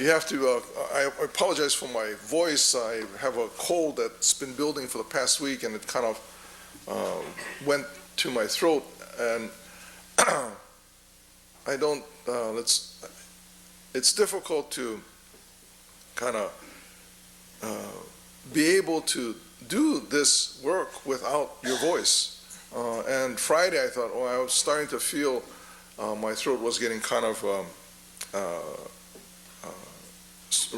you have to, I apologize for my voice. I have a cold that's been building for the past week, and it kind of went to my throat, and I don't, it's difficult to kind of be able to do this work without your voice. And Friday I thought, I was starting to feel my throat was getting kind of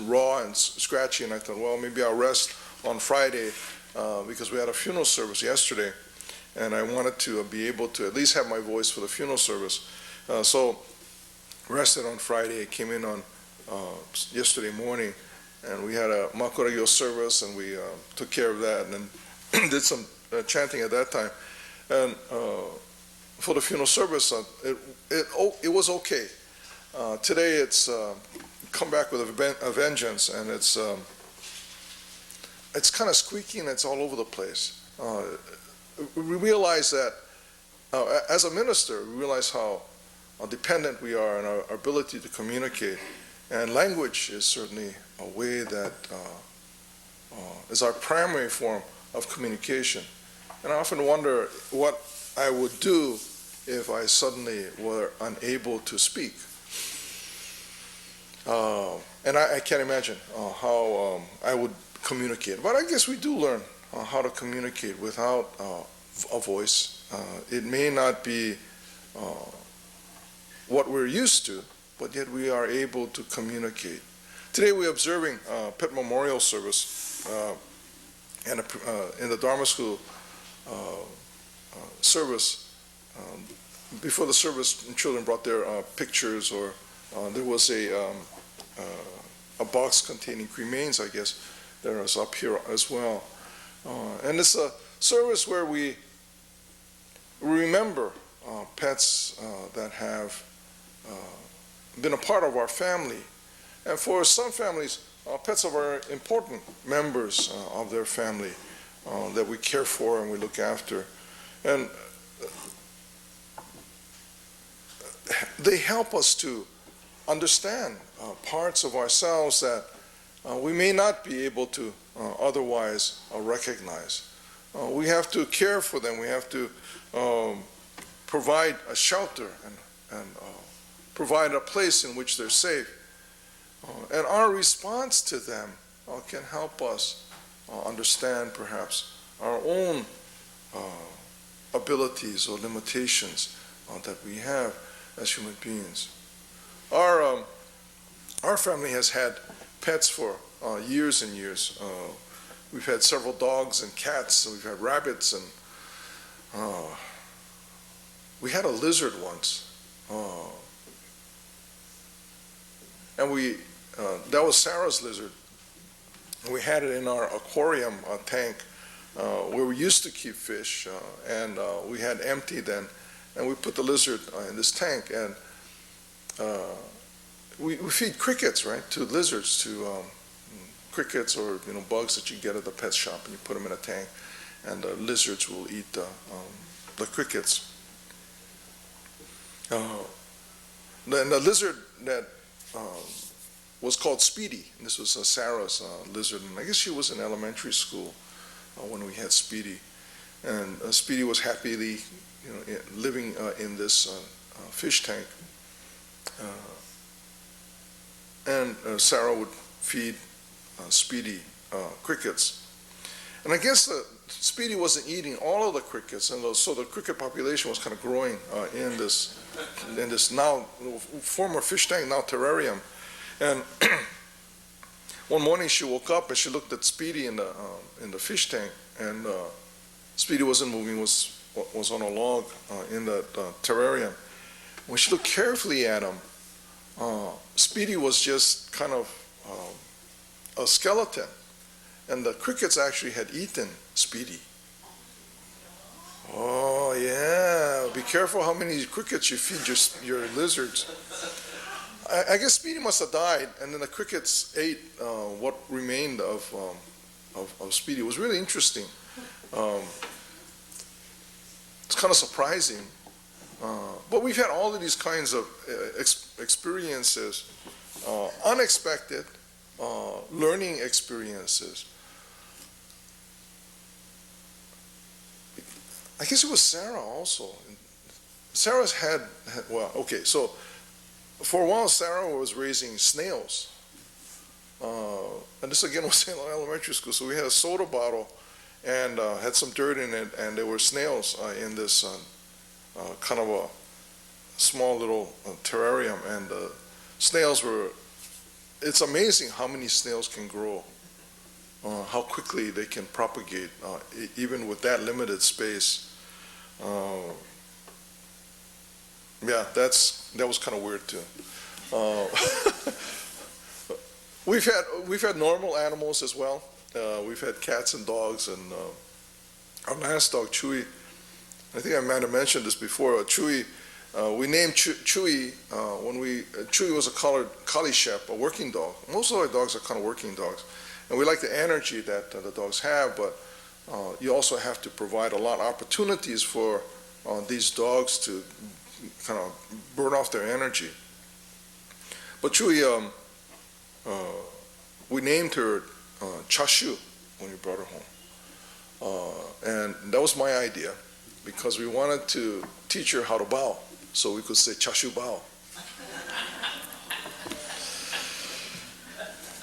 raw and scratchy, and I thought, well, maybe I'll rest on Friday because we had a funeral service yesterday, and I wanted to be able to at least have my voice for the funeral service. So rested on Friday. I came in on yesterday morning, and we had a Makuragyo service, and we took care of that, and then did some chanting at that time. And for the funeral service, it was okay. Today it's come back with a vengeance, and it's kind of squeaky, and it's all over the place. We realize that as a minister, we realize how dependent we are on our ability to communicate, and language is certainly a way that is our primary form of communication. And I often wonder what I would do if I suddenly were unable to speak. And I can't imagine how I would communicate. But I guess we do learn how to communicate without a voice. It may not be what we're used to, but yet we are able to communicate. Today we're observing Pet Memorial Service in the Dharma School service. Before the service, children brought their pictures, or there was a box containing cremains, I guess, that was up here as well. And it's a service where we remember pets that have been a part of our family. And for some families, pets are very important members of their family that we care for and we look after. And they help us to understand parts of ourselves that we may not be able to otherwise recognize. We have to care for them. We have to provide a shelter and provide a place in which they're safe. And our response to them can help us understand perhaps our own abilities or limitations that we have as human beings. Our family has had pets for years and years. We've had several dogs and cats, and we've had rabbits, and we had a lizard once. And that was Sarah's lizard. And we had it in our aquarium tank where we used to keep fish, and we had empty then. And we put the lizard in this tank, and we feed crickets, right, to lizards, to crickets or bugs that you get at the pet shop, and you put them in a tank, and the lizards will eat the crickets. And the lizard that was called Speedy, and this was Sarah's lizard, and I guess she was in elementary school when we had Speedy, and Speedy was happily living in this fish tank, and Sarah would feed Speedy crickets, and I guess Speedy wasn't eating all of the crickets, and so the cricket population was kind of growing in this now former fish tank, now terrarium. And one morning she woke up and she looked at Speedy in the fish tank, and Speedy wasn't moving, was on a log in the terrarium. When she looked carefully at him, Speedy was just kind of a skeleton, and the crickets actually had eaten Speedy. Oh yeah, be careful how many crickets you feed your lizards. I guess Speedy must have died, and then the crickets ate what remained of Speedy. It was really interesting. It's kind of surprising. But we've had all of these kinds of experiences unexpected learning experiences. I guess it was Sarah also. Sarah's well, okay, so for a while Sarah was raising snails. And this again was in elementary school, so we had a soda bottle and had some dirt in it, and there were snails in this kind of a small little terrarium, and snails were, it's amazing how many snails can grow, how quickly they can propagate, even with that limited space. Yeah, that was kind of weird too. We've had normal animals as well. We've had cats and dogs, and our last dog, Chewy, I think I might have mentioned this before. Chewy, we named Chewy Chewy was a collie shep, a working dog. Most of our dogs are kind of working dogs, and we like the energy that the dogs have, but you also have to provide a lot of opportunities for these dogs to kind of burn off their energy. But Chewy, we named her Chashu when we brought her home. And that was my idea, because we wanted to teach her how to bow, so we could say Chashu bow.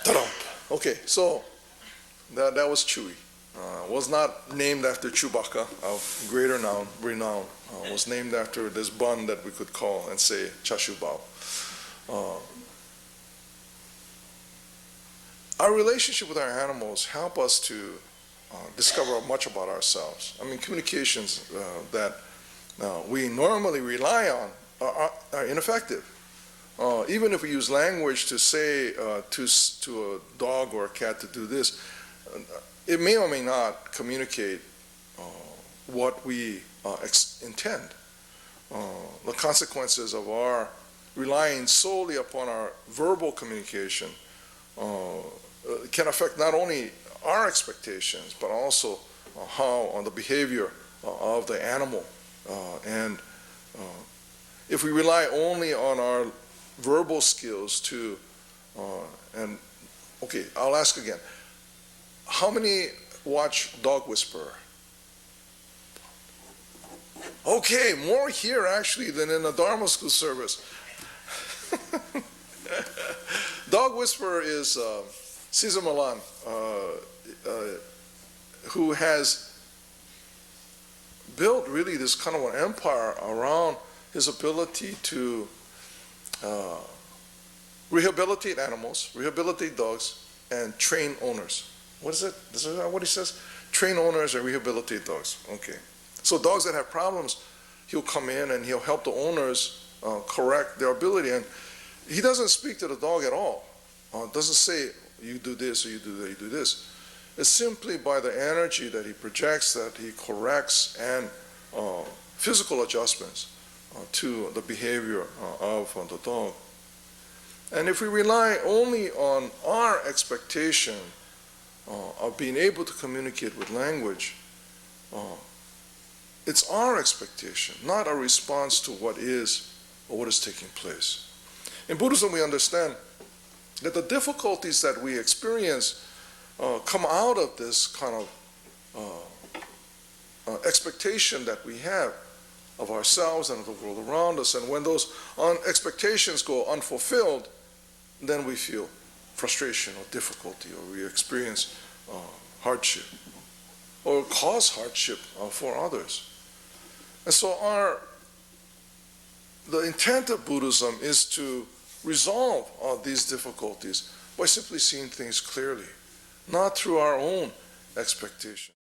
Ta-da! Okay, so that was Chewy. Was not named after Chewbacca, of greater renown. Was named after this bun that we could call and say Chashu bao. Our relationship with our animals help us to discover much about ourselves. I mean, communications that we normally rely on are ineffective. Even if we use language to say to a dog or a cat to do this, it may or may not communicate what we intend. The consequences of our relying solely upon our verbal communication can affect not only our expectations, but also how on the behavior of the animal. And if we rely only on our verbal skills to, and okay, I'll ask again. How many watch Dog Whisperer? Okay, more here actually than in the Dharma school service. Dog Whisperer is Cesar Millan, who has built really this kind of an empire around his ability to rehabilitate animals, rehabilitate dogs, and train owners. What is it? Is that what he says? Train owners and rehabilitate dogs. Okay. So dogs that have problems, he'll come in and he'll help the owners correct their ability. And he doesn't speak to the dog at all. Doesn't say, you do this or you do that, you do this. It's simply by the energy that he projects that he corrects and physical adjustments to the behavior of the dog. And if we rely only on our expectation of being able to communicate with language, it's our expectation, not a response to what is or what is taking place. In Buddhism, we understand that the difficulties that we experience come out of this kind of expectation that we have of ourselves and of the world around us. And when those expectations go unfulfilled, then we feel frustration or difficulty, or we experience hardship, or cause hardship for others. And so the intent of Buddhism is to resolve these difficulties by simply seeing things clearly, not through our own expectation.